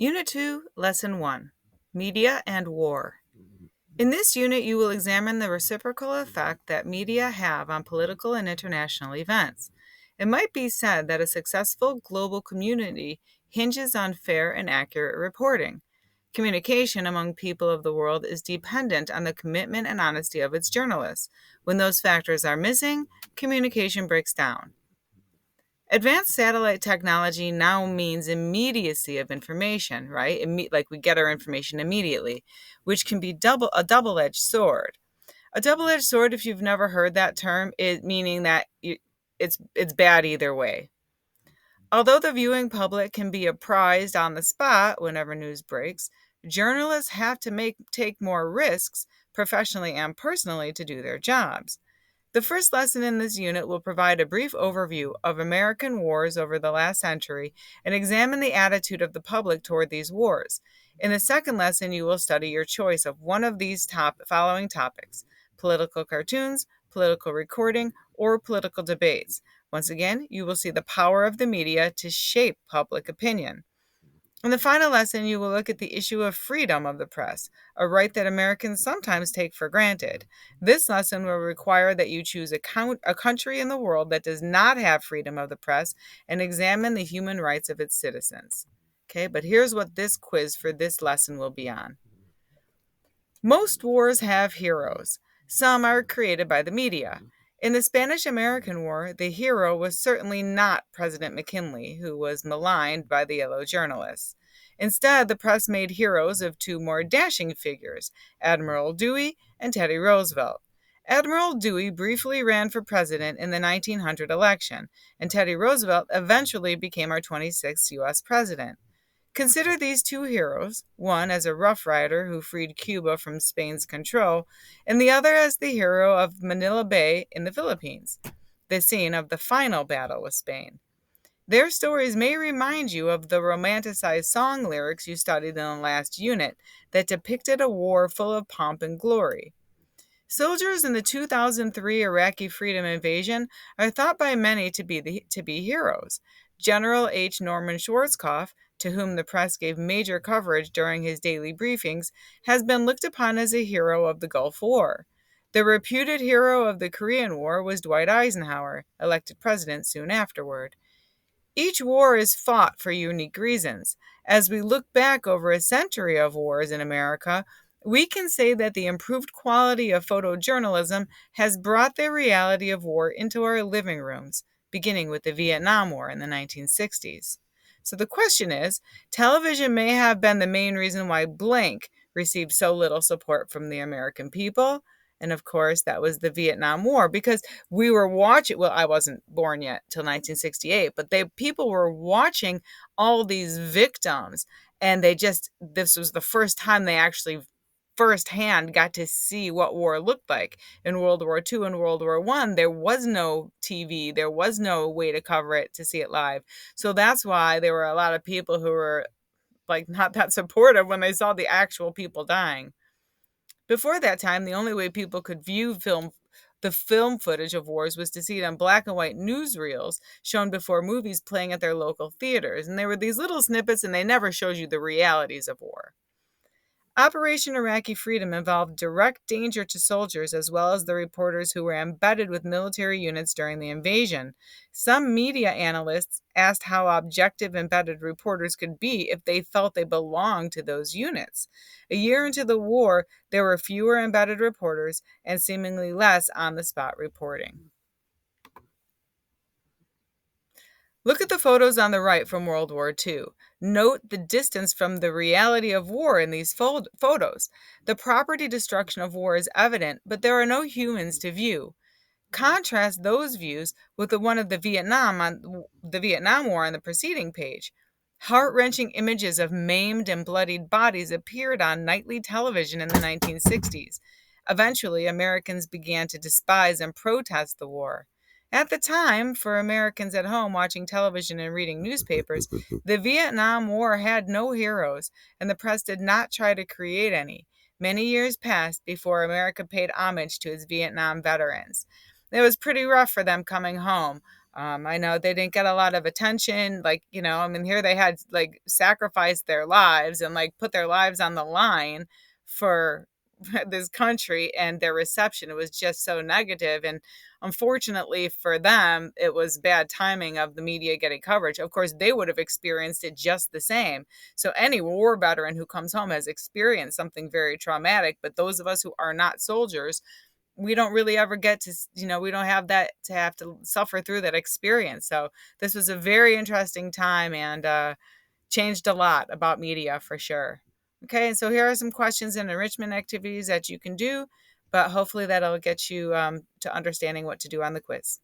Unit 2, Lesson 1, Media and War. In this unit, you will examine the reciprocal effect that media have on political and international events. It might be said that a successful global community hinges on fair and accurate reporting. Communication among people of the world is dependent on the commitment and honesty of its journalists. When those factors are missing, communication breaks down. Advanced satellite technology now means immediacy of information, right? Like we get our information immediately, which can be a double-edged sword. A double-edged sword, if you've never heard that term, is meaning that it's bad either way. Although the viewing public can be apprised on the spot whenever news breaks, journalists have to take more risks professionally and personally to do their jobs. The first lesson in this unit will provide a brief overview of American wars over the last century and examine the attitude of the public toward these wars. In the second lesson, you will study your choice of one of these following topics: political cartoons, political recording, or political debates. Once again, you will see the power of the media to shape public opinion. In the final lesson, you will look at the issue of freedom of the press, a right that Americans sometimes take for granted. This lesson will require that you choose a country in the world that does not have freedom of the press and examine the human rights of its citizens. Okay, but here's what this quiz for this lesson will be on. Most wars have heroes. Some are created by the media. In the Spanish-American War, the hero was certainly not President McKinley, who was maligned by the yellow journalists. Instead, the press made heroes of two more dashing figures, Admiral Dewey and Teddy Roosevelt. Admiral Dewey briefly ran for president in the 1900 election, and Teddy Roosevelt eventually became our 26th U.S. president. Consider these two heroes, one as a Rough Rider who freed Cuba from Spain's control, and the other as the hero of Manila Bay in the Philippines, the scene of the final battle with Spain. Their stories may remind you of the romanticized song lyrics you studied in the last unit that depicted a war full of pomp and glory. Soldiers in the 2003 Iraqi freedom invasion are thought by many to be heroes. General H. Norman Schwarzkopf, to whom the press gave major coverage during his daily briefings, has been looked upon as a hero of the Gulf War. The reputed hero of the Korean War was Dwight Eisenhower, elected president soon afterward. Each war is fought for unique reasons. As we look back over a century of wars in America, we can say that the improved quality of photojournalism has brought the reality of war into our living rooms, beginning with the Vietnam War in the 1960s. So the question is, television may have been the main reason why blank received so little support from the American people. And of course, that was the Vietnam War, because we were watching, well, I wasn't born yet till 1968, but people were watching all these victims, and this was the first time they actually firsthand got to see what war looked like. In World War II and World War I, there was no TV, there was no way to cover it, to see it live. So that's why there were a lot of people who were like not that supportive when they saw the actual people dying. Before that time, the only way people could view the film footage of wars was to see it on black and white newsreels shown before movies playing at their local theaters. And there were these little snippets, and they never showed you the realities of war. Operation Iraqi Freedom involved direct danger to soldiers as well as the reporters who were embedded with military units during the invasion. Some media analysts asked how objective embedded reporters could be if they felt they belonged to those units. A year into the war, there were fewer embedded reporters and seemingly less on-the-spot reporting. Look at the photos on the right from World War II. Note the distance from the reality of war in these photos. The property destruction of war is evident, but there are no humans to view. Contrast those views with the one of the Vietnam War on the preceding page. Heart-wrenching images of maimed and bloodied bodies appeared on nightly television in the 1960s. Eventually, Americans began to despise and protest the war. At the time, for Americans at home watching television and reading newspapers, the Vietnam War had no heroes, and the press did not try to create any. Many years passed before America paid homage to its Vietnam veterans. It was pretty rough for them coming home. I know they didn't get a lot of attention. Like, I mean, here they had like sacrificed their lives and like put their lives on the line for this country, and their reception, it was just so negative. And unfortunately for them, it was bad timing of the media getting coverage. Of course, they would have experienced it just the same. So any war veteran who comes home has experienced something very traumatic. But those of us who are not soldiers, we don't really ever get to, we don't have that to have to suffer through that experience. So this was a very interesting time, and changed a lot about media for sure. Okay, and so here are some questions and enrichment activities that you can do, but hopefully that'll get you to understanding what to do on the quiz.